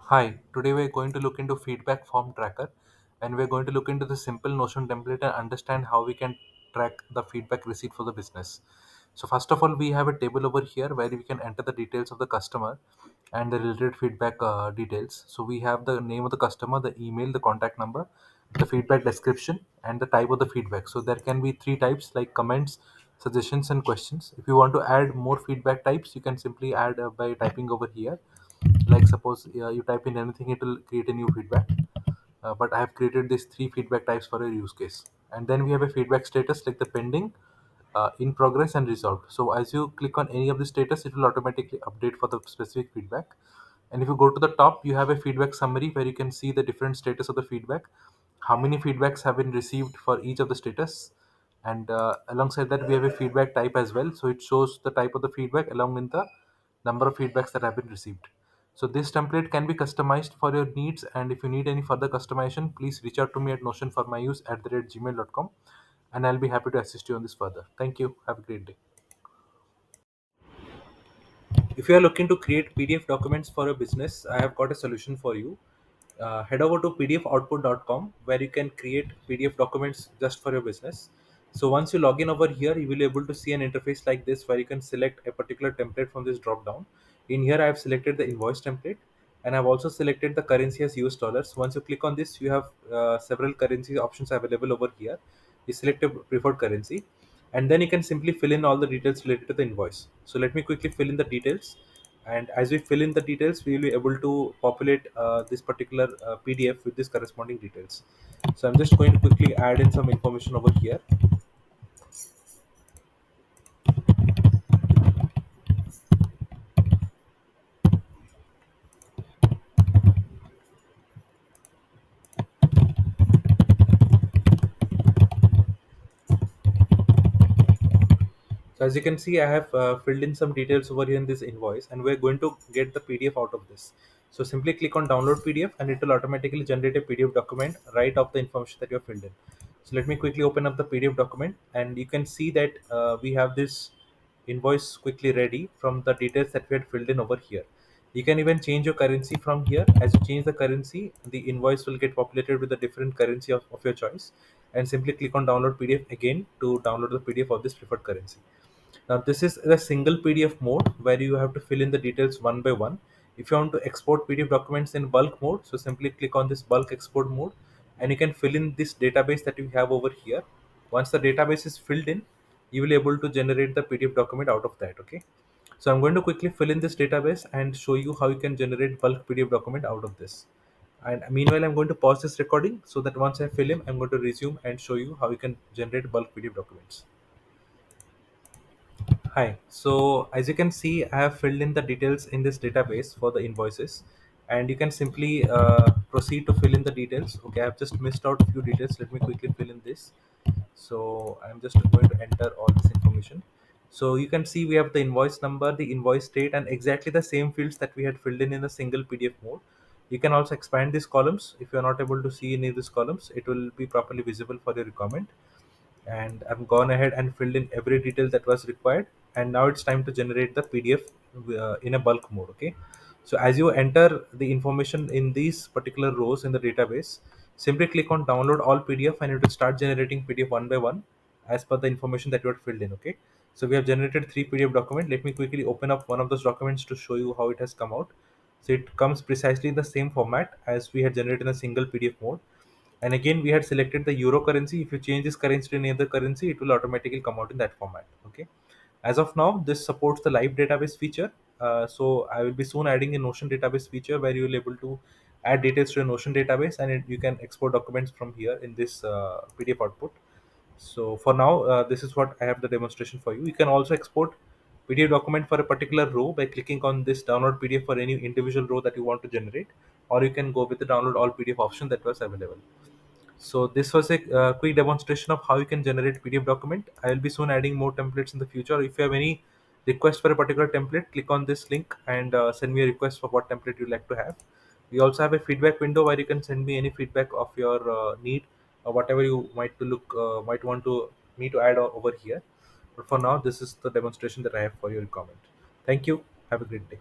Hi, today we're going to look into feedback form tracker and we're going to look into the simple Notion template and understand how we can track the feedback receipt for the business. So first of all, we have a table over here where we can enter the details of the customer and the related feedback details. So we have the name of the customer, the email, the contact number, the feedback description, and the type of the feedback. So there can be three types like comments, suggestions, and questions. If you want to add more feedback types, you can simply add by typing over here. Like suppose you type in anything, it will create a new feedback. But I have created these three feedback types for a use case. And then we have a feedback status like the pending, in progress, and resolved. So as you click on any of the status, it will automatically update for the specific feedback. And if you go to the top, you have a feedback summary where you can see the different status of the feedback, how many feedbacks have been received for each of the status. And alongside that, we have a feedback type as well. So it shows the type of the feedback along with the number of feedbacks that have been received. So this template can be customized for your needs, and if you need any further customization, please reach out to me at notionformyuse@gmail.com, and I'll be happy to assist you on this further. Thank you. Have a great day. If you are looking to create PDF documents for a business, I have got a solution for you. Head over to pdfoutput.com where you can create PDF documents just for your business. So once you log in over here, you will be able to see an interface like this where you can select a particular template from this drop down. In here, I have selected the invoice template and I've also selected the currency as US dollars. Once you click on this, you have several currency options available over here. You select a preferred currency and then you can simply fill in all the details related to the invoice. So let me quickly fill in the details, and as we fill in the details we will be able to populate this particular PDF with this corresponding details. So I'm just going to quickly add in some information over here. So as you can see, I have filled in some details over here in this invoice, and we're going to get the PDF out of this. So simply click on download PDF, and it will automatically generate a PDF document right of the information that you have filled in. So let me quickly open up the PDF document, and you can see that we have this invoice quickly ready from the details that we had filled in over here. You can even change your currency from here. As you change the currency, the invoice will get populated with a different currency of your choice. And simply click on download PDF again to download the PDF of this preferred currency. Now this is a single PDF mode where you have to fill in the details one by one. If you want to export PDF documents in bulk mode, so simply click on this bulk export mode and you can fill in this database that you have over here. Once the database is filled in, you will be able to generate the PDF document out of that. Okay. So I'm going to quickly fill in this database and show you how you can generate bulk PDF document out of this. And meanwhile, I'm going to pause this recording so that once I fill in, I'm going to resume and show you how you can generate bulk PDF documents. Hi. So as you can see, I have filled in the details in this database for the invoices, and you can simply proceed to fill in the details. Okay, I've just missed out a few details. Let me quickly fill in this. So I'm just going to enter all this information. So you can see we have the invoice number, the invoice date, and exactly the same fields that we had filled in a single PDF mode. You can also expand these columns. If you're not able to see any of these columns, it will be properly visible for your requirement. And I've gone ahead and filled in every detail that was required, and now it's time to generate the PDF in a bulk mode. Okay, so as you enter the information in these particular rows in the database, simply click on download all PDF and it will start generating PDF one by one as per the information that you had filled in. Okay, so we have generated three PDF document. Let me quickly open up one of those documents to show you how it has come out. So it comes precisely in the same format as we had generated in a single PDF mode. And again, we had selected the euro currency. If you change this currency to any other currency, it will automatically come out in that format. Okay. As of now, this supports the live database feature. So I will be soon adding a Notion database feature where you will able to add details to a Notion database, and you can export documents from here in this PDF output. So for now, this is what I have the demonstration for you. You can also export PDF document for a particular row by clicking on this download PDF for any individual row that you want to generate, or you can go with the download all PDF option that was available. So this was a quick demonstration of how you can generate PDF document. I will be soon adding more templates in the future. If you have any request for a particular template, click on this link and send me a request for what template you'd like to have. We also have a feedback window where you can send me any feedback of your need or whatever you might want to me to add over here. But for now, this is the demonstration that I have for your requirement. Thank you. Have a great day.